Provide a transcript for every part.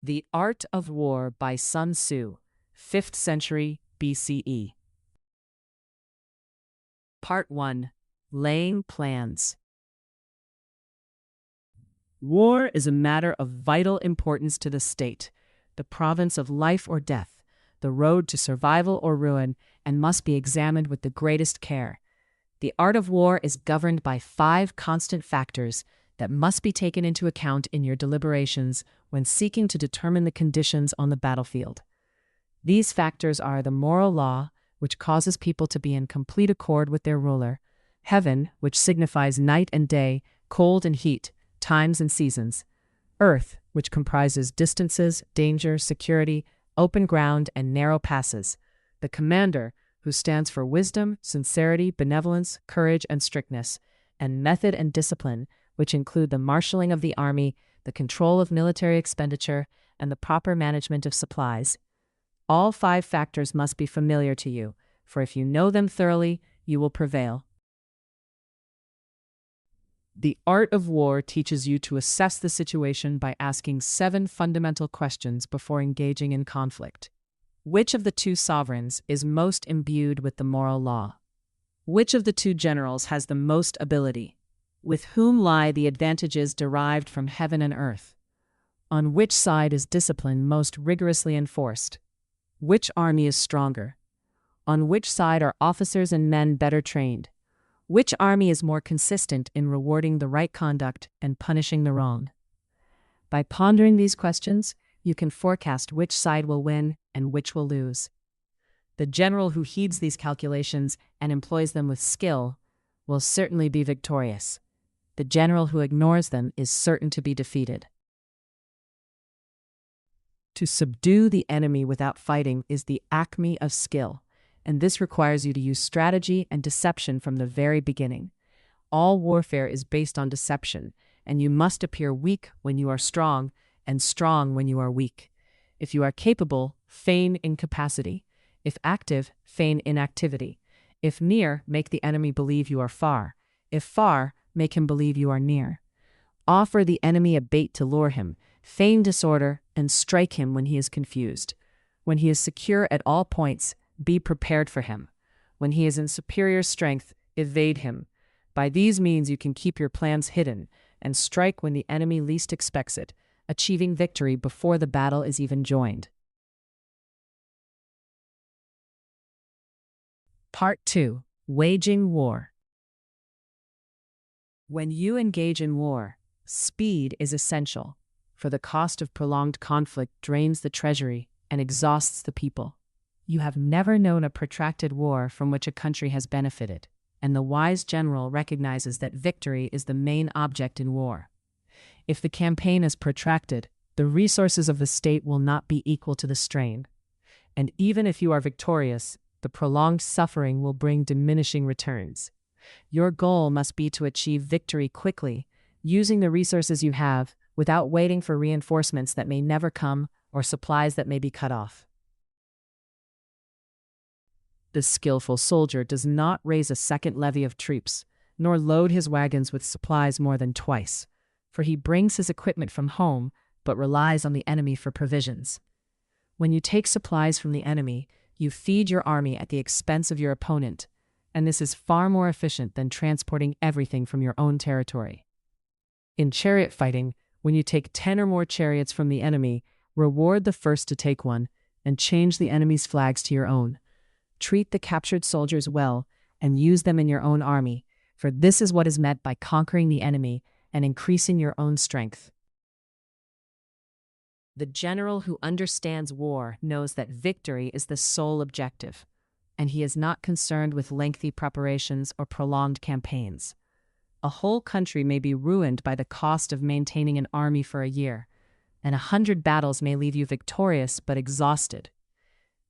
The Art of War by Sun Tzu, 5th century BCE. Part 1. Laying Plans. War is a matter of vital importance to the state, the province of life or death, the road to survival or ruin, and must be examined with the greatest care. The art of war is governed by 5 constant factors that must be taken into account in your deliberations when seeking to determine the conditions on the battlefield. These factors are the moral law, which causes people to be in complete accord with their ruler; heaven, which signifies night and day, cold and heat, times and seasons; earth, which comprises distances, danger, security, open ground, and narrow passes; the commander, who stands for wisdom, sincerity, benevolence, courage, and strictness; and method and discipline, which include the marshalling of the army, the control of military expenditure, and the proper management of supplies. All 5 factors must be familiar to you, for if you know them thoroughly, you will prevail. The art of war teaches you to assess the situation by asking 7 fundamental questions before engaging in conflict. Which of the 2 sovereigns is most imbued with the moral law? Which of the 2 generals has the most ability? With whom lie the advantages derived from heaven and earth? On which side is discipline most rigorously enforced? Which army is stronger? On which side are officers and men better trained? Which army is more consistent in rewarding the right conduct and punishing the wrong? By pondering these questions, you can forecast which side will win and which will lose. The general who heeds these calculations and employs them with skill will certainly be victorious. The general who ignores them is certain to be defeated. To subdue the enemy without fighting is the acme of skill, and this requires you to use strategy and deception from the very beginning. All warfare is based on deception, and you must appear weak when you are strong, and strong when you are weak. If you are capable, feign incapacity. If active, feign inactivity. If near, make the enemy believe you are far. If far, make him believe you are near. Offer the enemy a bait to lure him, feign disorder, and strike him when he is confused. When he is secure at all points, be prepared for him. When he is in superior strength, evade him. By these means you can keep your plans hidden and strike when the enemy least expects it, achieving victory before the battle is even joined. Part 2. Waging War. When you engage in war, speed is essential, for the cost of prolonged conflict drains the treasury and exhausts the people. You have never known a protracted war from which a country has benefited, and the wise general recognizes that victory is the main object in war. If the campaign is protracted, the resources of the state will not be equal to the strain. And even if you are victorious, the prolonged suffering will bring diminishing returns. Your goal must be to achieve victory quickly, using the resources you have without waiting for reinforcements that may never come or supplies that may be cut off. The skillful soldier does not raise a second levy of troops, nor load his wagons with supplies more than twice, for he brings his equipment from home but relies on the enemy for provisions. When you take supplies from the enemy, you feed your army at the expense of your opponent, and this is far more efficient than transporting everything from your own territory. In chariot fighting, when you take 10 or more chariots from the enemy, reward the first to take one, and change the enemy's flags to your own. Treat the captured soldiers well, and use them in your own army, for this is what is meant by conquering the enemy and increasing your own strength. The general who understands war knows that victory is the sole objective, and he is not concerned with lengthy preparations or prolonged campaigns. A whole country may be ruined by the cost of maintaining an army for a year, and 100 battles may leave you victorious but exhausted.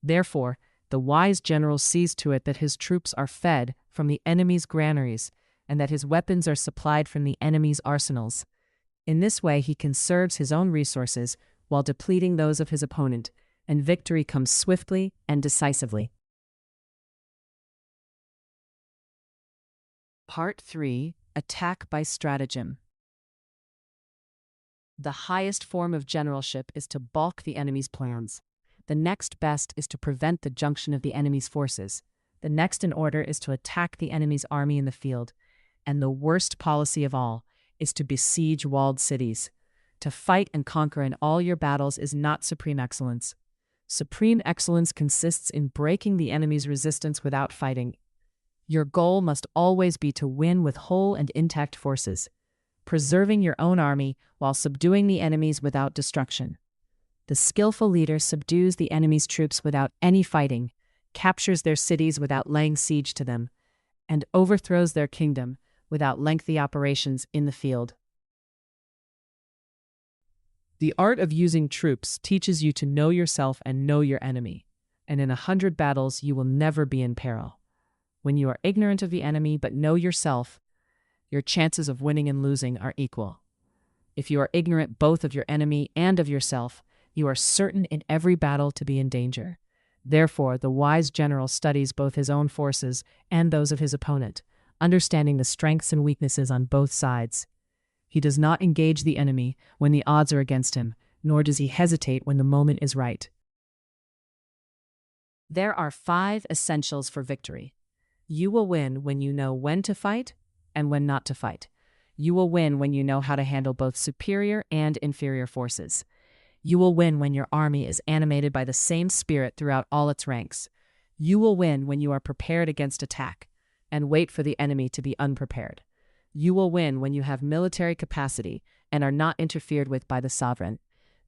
Therefore, the wise general sees to it that his troops are fed from the enemy's granaries and that his weapons are supplied from the enemy's arsenals. In this way, he conserves his own resources while depleting those of his opponent, and victory comes swiftly and decisively. Part 3. Attack by Stratagem. The highest form of generalship is to balk the enemy's plans. The next best is to prevent the junction of the enemy's forces. The next in order is to attack the enemy's army in the field. And the worst policy of all is to besiege walled cities. To fight and conquer in all your battles is not supreme excellence. Supreme excellence consists in breaking the enemy's resistance without fighting. Your goal must always be to win with whole and intact forces, preserving your own army while subduing the enemy's without destruction. The skillful leader subdues the enemy's troops without any fighting, captures their cities without laying siege to them, and overthrows their kingdom without lengthy operations in the field. The art of using troops teaches you to know yourself and know your enemy, and in 100 battles you will never be in peril. When you are ignorant of the enemy but know yourself, your chances of winning and losing are equal. If you are ignorant both of your enemy and of yourself, you are certain in every battle to be in danger. Therefore, the wise general studies both his own forces and those of his opponent, understanding the strengths and weaknesses on both sides. He does not engage the enemy when the odds are against him, nor does he hesitate when the moment is right. There are 5 essentials for victory. You will win when you know when to fight and when not to fight. You will win when you know how to handle both superior and inferior forces. You will win when your army is animated by the same spirit throughout all its ranks. You will win when you are prepared against attack and wait for the enemy to be unprepared. You will win when you have military capacity and are not interfered with by the sovereign.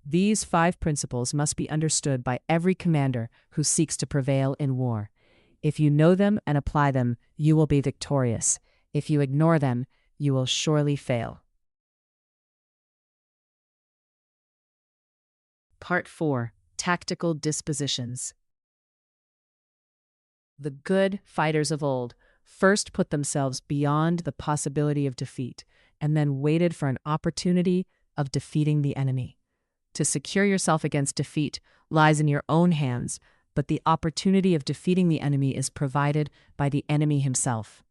These 5 principles must be understood by every commander who seeks to prevail in war. If you know them and apply them, you will be victorious. If you ignore them, you will surely fail. Part 4. Tactical Dispositions. The good fighters of old first put themselves beyond the possibility of defeat, and then waited for an opportunity of defeating the enemy. To secure yourself against defeat lies in your own hands, but the opportunity of defeating the enemy is provided by the enemy himself.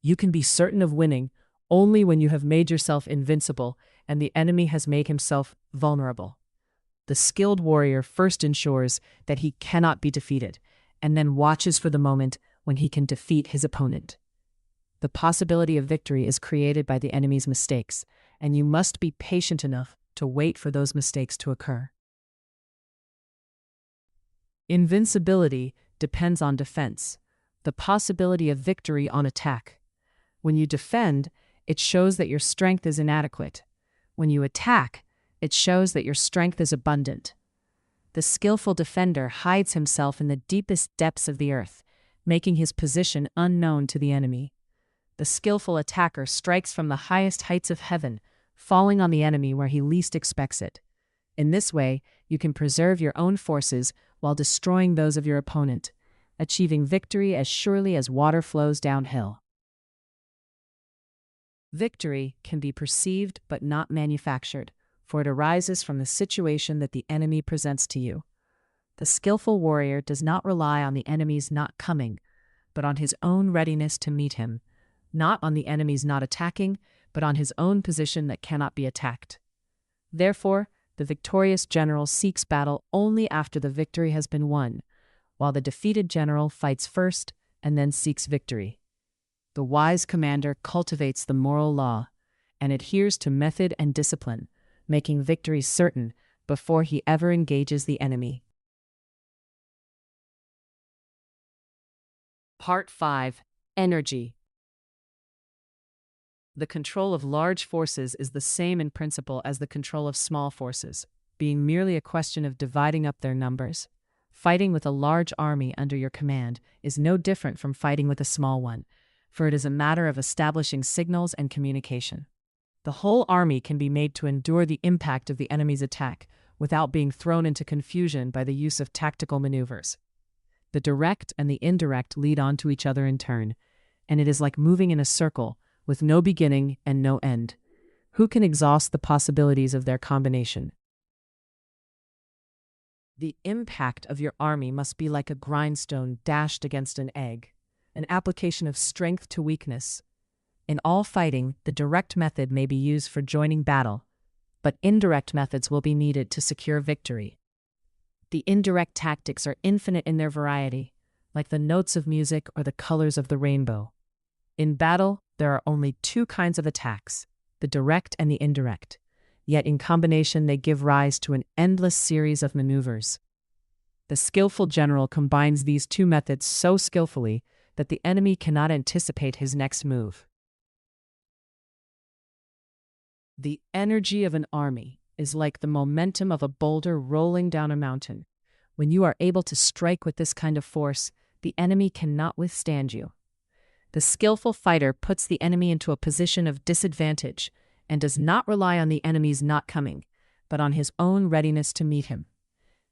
You can be certain of winning only when you have made yourself invincible and the enemy has made himself vulnerable. The skilled warrior first ensures that he cannot be defeated, and then watches for the moment when he can defeat his opponent. The possibility of victory is created by the enemy's mistakes, and you must be patient enough to wait for those mistakes to occur. Invincibility depends on defense, the possibility of victory on attack. When you defend, it shows that your strength is inadequate. When you attack, it shows that your strength is abundant. The skillful defender hides himself in the deepest depths of the earth, making his position unknown to the enemy. The skillful attacker strikes from the highest heights of heaven, falling on the enemy where he least expects it. In this way, you can preserve your own forces while destroying those of your opponent, achieving victory as surely as water flows downhill. Victory can be perceived but not manufactured, for it arises from the situation that the enemy presents to you. The skillful warrior does not rely on the enemy's not coming, but on his own readiness to meet him, not on the enemy's not attacking, but on his own position that cannot be attacked. Therefore, the victorious general seeks battle only after the victory has been won, while the defeated general fights first and then seeks victory. The wise commander cultivates the moral law and adheres to method and discipline, making victory certain before he ever engages the enemy. Part 5. Energy. The control of large forces is the same in principle as the control of small forces, being merely a question of dividing up their numbers. Fighting with a large army under your command is no different from fighting with a small one, for it is a matter of establishing signals and communication. The whole army can be made to endure the impact of the enemy's attack without being thrown into confusion by the use of tactical maneuvers. The direct and the indirect lead on to each other in turn, and it is like moving in a circle with no beginning and no end. Who can exhaust the possibilities of their combination? The impact of your army must be like a grindstone dashed against an egg, an application of strength to weakness. In all fighting, the direct method may be used for joining battle, but indirect methods will be needed to secure victory. The indirect tactics are infinite in their variety, like the notes of music or the colors of the rainbow. In battle, there are only two kinds of attacks, the direct and the indirect. Yet in combination they give rise to an endless series of maneuvers. The skillful general combines these two methods so skillfully that the enemy cannot anticipate his next move. The energy of an army is like the momentum of a boulder rolling down a mountain. When you are able to strike with this kind of force, the enemy cannot withstand you. The skillful fighter puts the enemy into a position of disadvantage and does not rely on the enemy's not coming, but on his own readiness to meet him.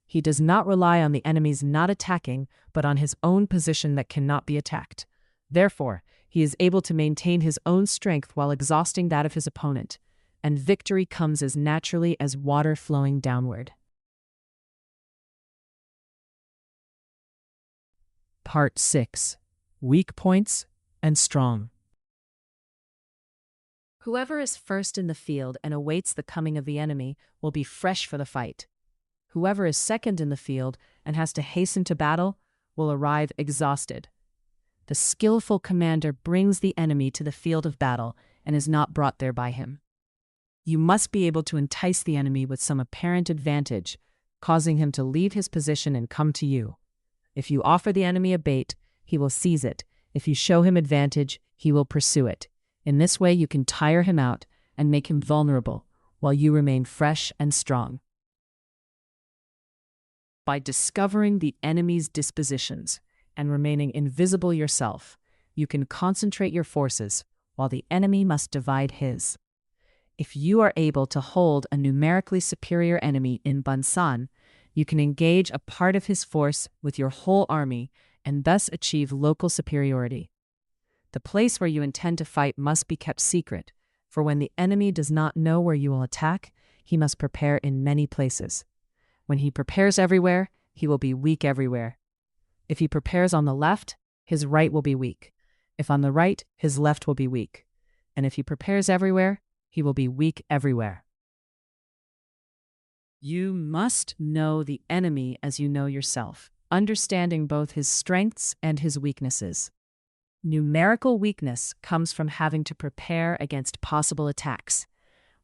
He does not rely on the enemy's not attacking, but on his own position that cannot be attacked. Therefore, he is able to maintain his own strength while exhausting that of his opponent, and victory comes as naturally as water flowing downward. Part 6. Weak Points and Strong. Whoever is first in the field and awaits the coming of the enemy will be fresh for the fight. Whoever is second in the field and has to hasten to battle will arrive exhausted. The skillful commander brings the enemy to the field of battle and is not brought there by him. You must be able to entice the enemy with some apparent advantage, causing him to leave his position and come to you. If you offer the enemy a bait, he will seize it. If you show him advantage, he will pursue it. In this way, you can tire him out and make him vulnerable, while you remain fresh and strong. By discovering the enemy's dispositions and remaining invisible yourself, you can concentrate your forces, while the enemy must divide his. If you are able to hold a numerically superior enemy in Bansan, you can engage a part of his force with your whole army and thus achieve local superiority. The place where you intend to fight must be kept secret, for when the enemy does not know where you will attack, he must prepare in many places. When he prepares everywhere, he will be weak everywhere. If he prepares on the left, his right will be weak. If on the right, his left will be weak. And if he prepares everywhere, he will be weak everywhere. You must know the enemy as you know yourself, understanding both his strengths and his weaknesses. Numerical weakness comes from having to prepare against possible attacks,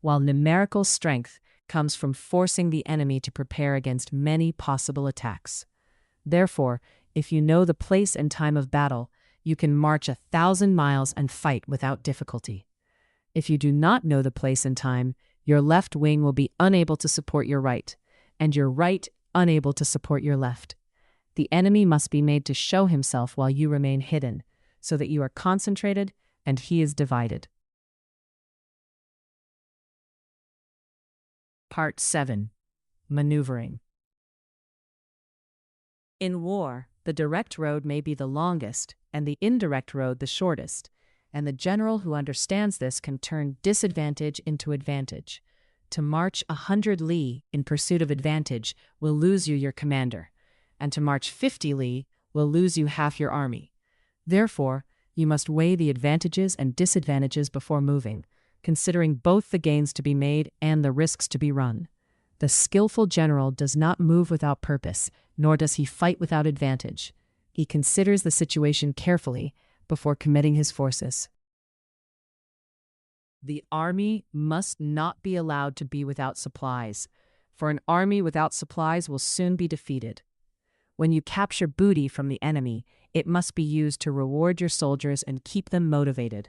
while numerical strength comes from forcing the enemy to prepare against many possible attacks. Therefore, if you know the place and time of battle, you can march 1,000 miles and fight without difficulty. If you do not know the place and time, your left wing will be unable to support your right, and your right unable to support your left. The enemy must be made to show himself while you remain hidden, so that you are concentrated and he is divided. Part 7. Maneuvering. In war, the direct road may be the longest and the indirect road the shortest, and the general who understands this can turn disadvantage into advantage. To march 100 li in pursuit of advantage will lose you your commander, and to march 50 li will lose you half your army. Therefore, you must weigh the advantages and disadvantages before moving, considering both the gains to be made and the risks to be run. The skillful general does not move without purpose, nor does he fight without advantage. He considers the situation carefully before committing his forces. The army must not be allowed to be without supplies, for an army without supplies will soon be defeated. When you capture booty from the enemy, it must be used to reward your soldiers and keep them motivated.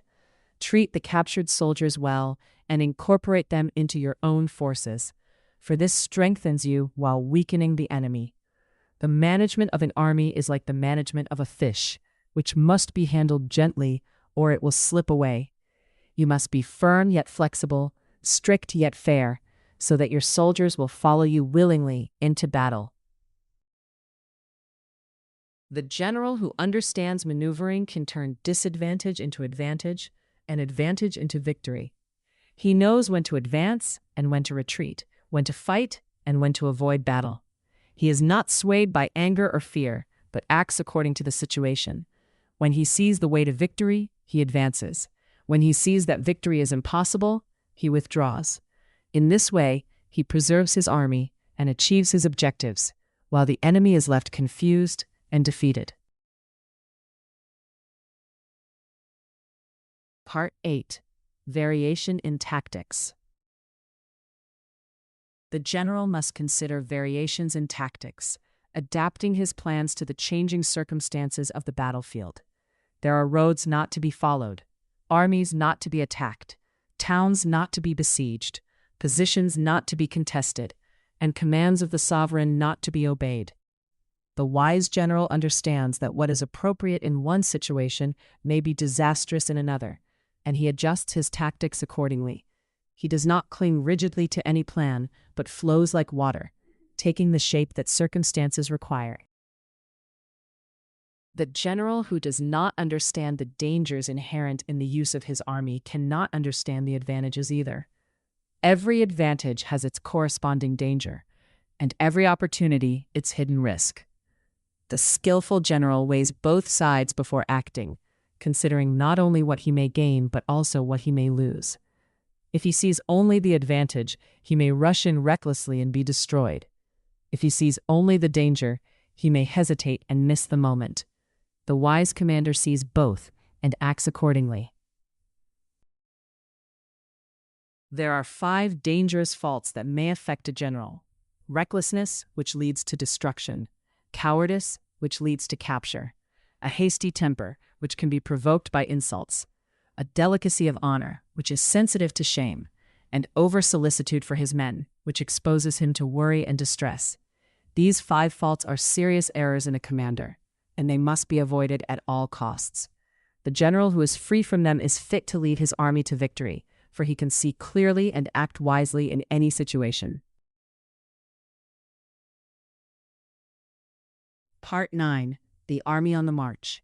Treat the captured soldiers well and incorporate them into your own forces, for this strengthens you while weakening the enemy. The management of an army is like the management of a fish, which must be handled gently or it will slip away. You must be firm yet flexible, strict yet fair, so that your soldiers will follow you willingly into battle. The general who understands maneuvering can turn disadvantage into advantage and advantage into victory. He knows when to advance and when to retreat, when to fight and when to avoid battle. He is not swayed by anger or fear, but acts according to the situation. When he sees the way to victory, he advances. When he sees that victory is impossible, he withdraws. In this way, he preserves his army and achieves his objectives, while the enemy is left confused and defeated. Part 8. Variation in Tactics. The general must consider variations in tactics, adapting his plans to the changing circumstances of the battlefield. There are roads not to be followed, armies not to be attacked, towns not to be besieged, positions not to be contested, and commands of the sovereign not to be obeyed. The wise general understands that what is appropriate in one situation may be disastrous in another, and he adjusts his tactics accordingly. He does not cling rigidly to any plan, but flows like water, taking the shape that circumstances require. The general who does not understand the dangers inherent in the use of his army cannot understand the advantages either. Every advantage has its corresponding danger, and every opportunity its hidden risk. The skillful general weighs both sides before acting, considering not only what he may gain but also what he may lose. If he sees only the advantage, he may rush in recklessly and be destroyed. If he sees only the danger, he may hesitate and miss the moment. The wise commander sees both and acts accordingly. There are 5 dangerous faults that may affect a general: recklessness, which leads to destruction; cowardice, which leads to capture; a hasty temper, which can be provoked by insults; a delicacy of honor, which is sensitive to shame; and over-solicitude for his men, which exposes him to worry and distress. These 5 faults are serious errors in a commander, and they must be avoided at all costs. The general who is free from them is fit to lead his army to victory, for he can see clearly and act wisely in any situation. Part 9. The Army on the March.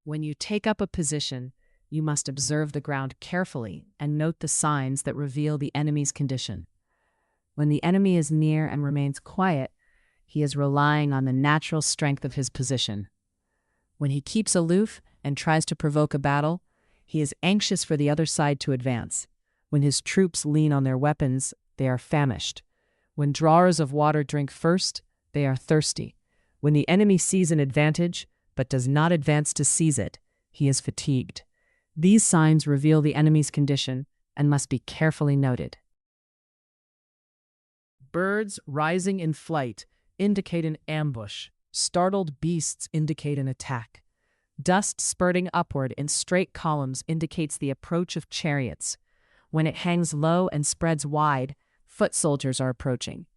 When you take up a position, you must observe the ground carefully and note the signs that reveal the enemy's condition. When the enemy is near and remains quiet, he is relying on the natural strength of his position. When he keeps aloof and tries to provoke a battle, he is anxious for the other side to advance. When his troops lean on their weapons, they are famished. When drawers of water drink first, they are thirsty. When the enemy sees an advantage, but does not advance to seize it, he is fatigued. These signs reveal the enemy's condition and must be carefully noted. Birds rising in flight indicate an ambush. Startled beasts indicate an attack. Dust spurting upward in straight columns indicates the approach of chariots. When it hangs low and spreads wide, foot soldiers are approaching.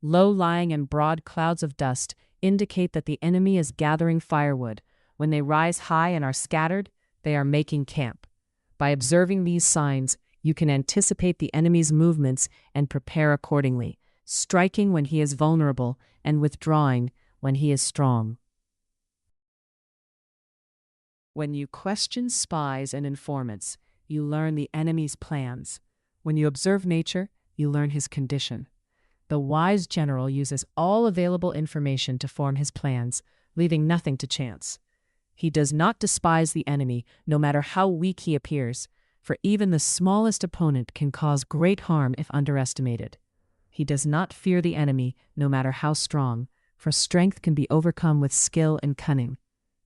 Low-lying and broad clouds of dust indicate that the enemy is gathering firewood. When they rise high and are scattered, they are making camp. By observing these signs, you can anticipate the enemy's movements and prepare accordingly, striking when he is vulnerable and withdrawing when he is strong. When you question spies and informants, you learn the enemy's plans. When you observe nature, you learn his condition. The wise general uses all available information to form his plans, leaving nothing to chance. He does not despise the enemy, no matter how weak he appears, for even the smallest opponent can cause great harm if underestimated. He does not fear the enemy, no matter how strong, for strength can be overcome with skill and cunning.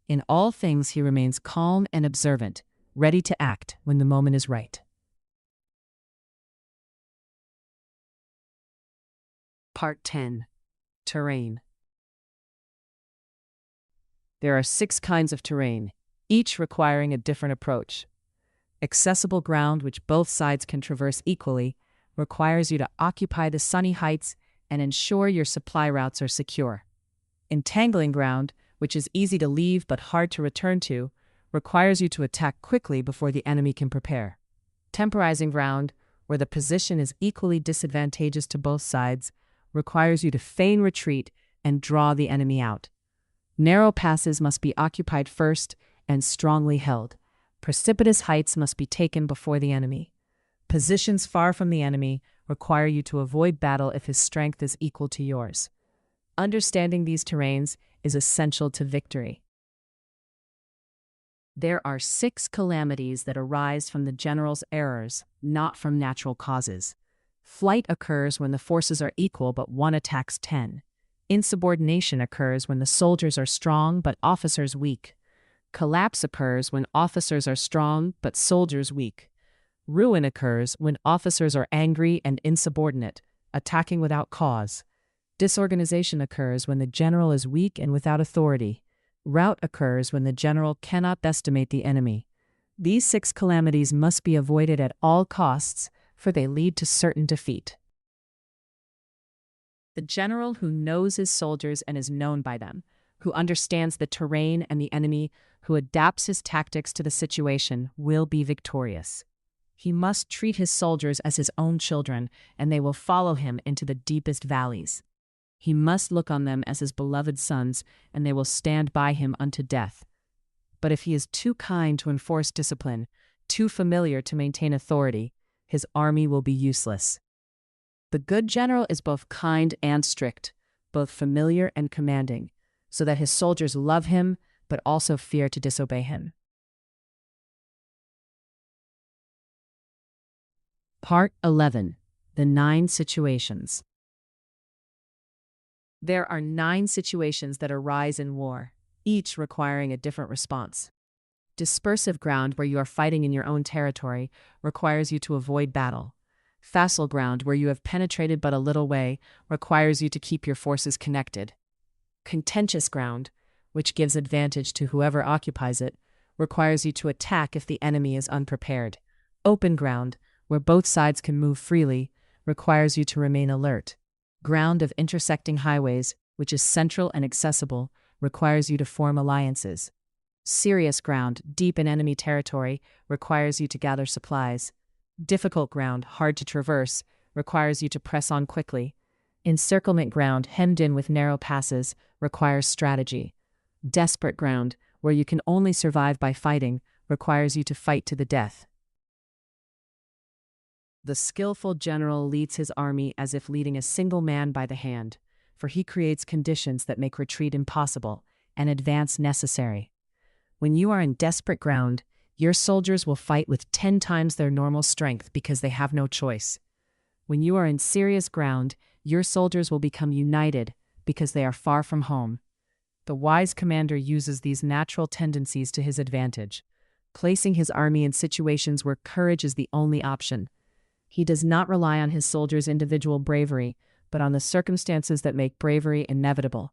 In all things he remains calm and observant, ready to act when the moment is right. Part 10. Terrain. There are 6 kinds of terrain, each requiring a different approach. Accessible ground, which both sides can traverse equally, requires you to occupy the sunny heights and ensure your supply routes are secure. Entangling ground, which is easy to leave but hard to return to, requires you to attack quickly before the enemy can prepare. Temporizing ground, where the position is equally disadvantageous to both sides, requires you to feign retreat and draw the enemy out. Narrow passes must be occupied first and strongly held. Precipitous heights must be taken before the enemy. Positions far from the enemy require you to avoid battle if his strength is equal to yours. Understanding these terrains is essential to victory. There are 6 calamities that arise from the general's errors, not from natural causes. Flight occurs when the forces are equal but one attacks 10. Insubordination occurs when the soldiers are strong but officers weak. Collapse occurs when officers are strong but soldiers weak. Ruin occurs when officers are angry and insubordinate, attacking without cause. Disorganization occurs when the general is weak and without authority. Rout occurs when the general cannot estimate the enemy. These 6 calamities must be avoided at all costs, for they lead to certain defeat. The general who knows his soldiers and is known by them, who understands the terrain and the enemy, who adapts his tactics to the situation, will be victorious. He must treat his soldiers as his own children, and they will follow him into the deepest valleys. He must look on them as his beloved sons, and they will stand by him unto death. But if he is too kind to enforce discipline, too familiar to maintain authority, his army will be useless. The good general is both kind and strict, both familiar and commanding, so that his soldiers love him, but also fear to disobey him. Part 11. The 9 situations. There are 9 situations that arise in war, each requiring a different response. Dispersive ground, where you are fighting in your own territory, requires you to avoid battle. Facile ground, where you have penetrated but a little way, requires you to keep your forces connected. Contentious ground, which gives advantage to whoever occupies it, requires you to attack if the enemy is unprepared. Open ground, where both sides can move freely, requires you to remain alert. Ground of intersecting highways, which is central and accessible, requires you to form alliances. Serious ground, deep in enemy territory, requires you to gather supplies. Difficult ground, hard to traverse, requires you to press on quickly. Encirclement ground, hemmed in with narrow passes, requires strategy. Desperate ground, where you can only survive by fighting, requires you to fight to the death. The skillful general leads his army as if leading a single man by the hand, for he creates conditions that make retreat impossible and advance necessary. When you are in desperate ground, your soldiers will fight with 10 times their normal strength because they have no choice. When you are in serious ground, your soldiers will become united because they are far from home. The wise commander uses these natural tendencies to his advantage, placing his army in situations where courage is the only option. He does not rely on his soldiers' individual bravery, but on the circumstances that make bravery inevitable.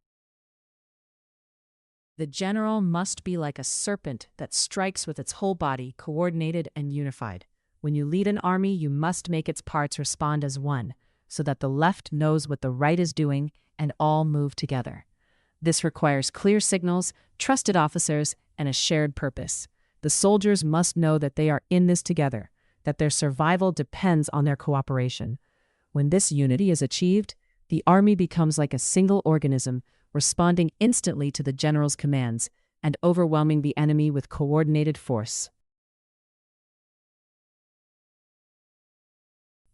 The general must be like a serpent that strikes with its whole body, coordinated and unified. When you lead an army, you must make its parts respond as one, so that the left knows what the right is doing and all move together. This requires clear signals, trusted officers, and a shared purpose. The soldiers must know that they are in this together, that their survival depends on their cooperation. When this unity is achieved, the army becomes like a single organism, responding instantly to the general's commands and overwhelming the enemy with coordinated force.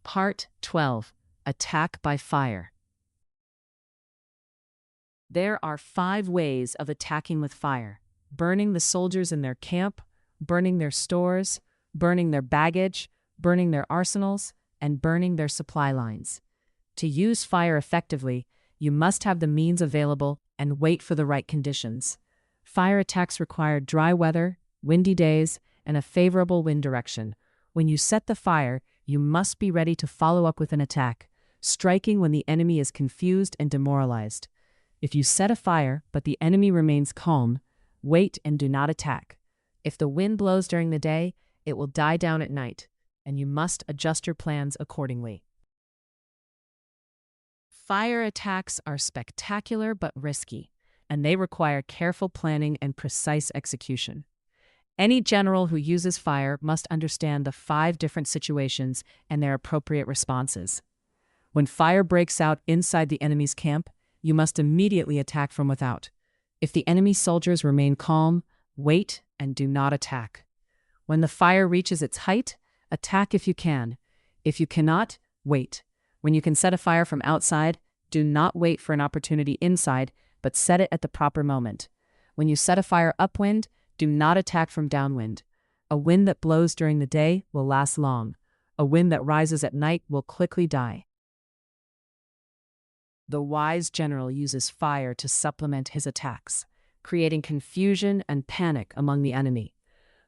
Part 12. Attack by fire. There are 5 ways of attacking with fire: burning the soldiers in their camp, burning their stores, burning their baggage, burning their arsenals, and burning their supply lines. To use fire effectively, you must have the means available and wait for the right conditions. Fire attacks require dry weather, windy days, and a favorable wind direction. When you set the fire, you must be ready to follow up with an attack, striking when the enemy is confused and demoralized. If you set a fire but the enemy remains calm, wait and do not attack. If the wind blows during the day, it will die down at night, and you must adjust your plans accordingly. Fire attacks are spectacular but risky, and they require careful planning and precise execution. Any general who uses fire must understand the 5 different situations and their appropriate responses. When fire breaks out inside the enemy's camp, you must immediately attack from without. If the enemy soldiers remain calm, wait and do not attack. When the fire reaches its height, attack if you can. If you cannot, wait. When you can set a fire from outside, do not wait for an opportunity inside, but set it at the proper moment. When you set a fire upwind, Do not attack from downwind. A wind that blows during the day will last long. A wind that rises at night will quickly die. The wise general uses fire to supplement his attacks, creating confusion and panic among the enemy.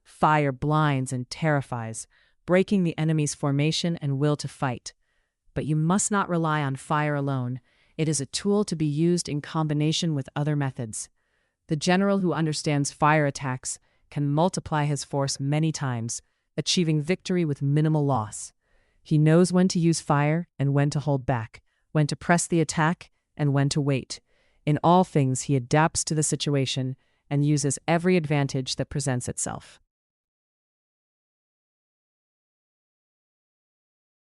Fire blinds and terrifies, breaking the enemy's formation and will to fight. But you must not rely on fire alone. It is a tool to be used in combination with other methods. The general who understands fire attacks can multiply his force many times, achieving victory with minimal loss. He knows when to use fire and when to hold back, when to press the attack and when to wait. In all things, he adapts to the situation and uses every advantage that presents itself.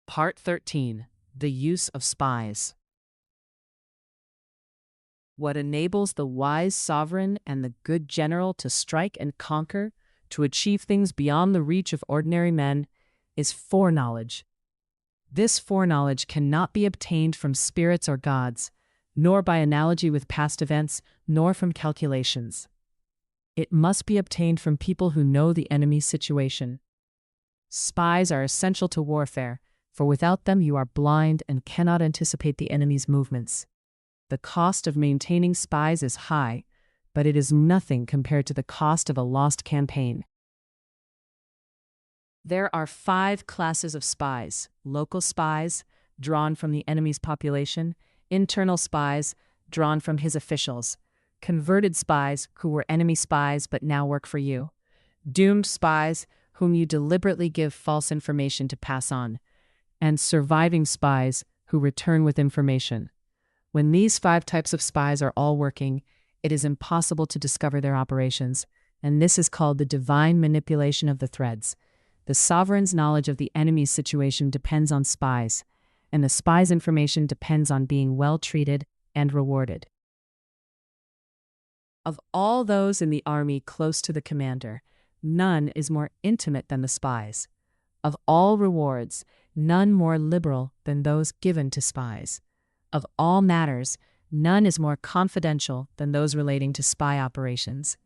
Part 13. The Use of Spies. What enables the wise sovereign and the good general to strike and conquer, to achieve things beyond the reach of ordinary men, is foreknowledge. This foreknowledge cannot be obtained from spirits or gods, nor by analogy with past events, nor from calculations. It must be obtained from people who know the enemy's situation. Spies are essential to warfare, for without them you are blind and cannot anticipate the enemy's movements. The cost of maintaining spies is high, but it is nothing compared to the cost of a lost campaign. There are 5 classes of spies: local spies, drawn from the enemy's population; internal spies, drawn from his officials; converted spies, who were enemy spies but now work for you; doomed spies, whom you deliberately give false information to pass on; and surviving spies, who return with information. When these 5 types of spies are all working, it is impossible to discover their operations, and this is called the divine manipulation of the threads. The sovereign's knowledge of the enemy's situation depends on spies, and the spy's information depends on being well treated and rewarded. Of all those in the army close to the commander, none is more intimate than the spies. Of all rewards, none more liberal than those given to spies. Of all matters, none is more confidential than those relating to spy operations.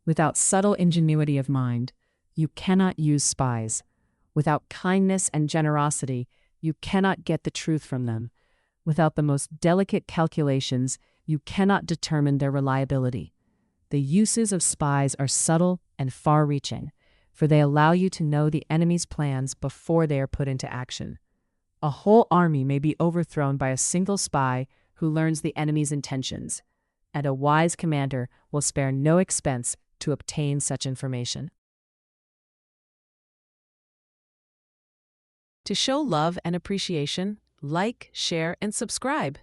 Without subtle ingenuity of mind, you cannot use spies. Without kindness and generosity, you cannot get the truth from them. Without the most delicate calculations, you cannot determine their reliability. The uses of spies are subtle and far-reaching, for they allow you to know the enemy's plans before they are put into action. A whole army may be overthrown by a single spy who learns the enemy's intentions, and a wise commander will spare no expense to obtain such information. To show love and appreciation, like, share, and subscribe.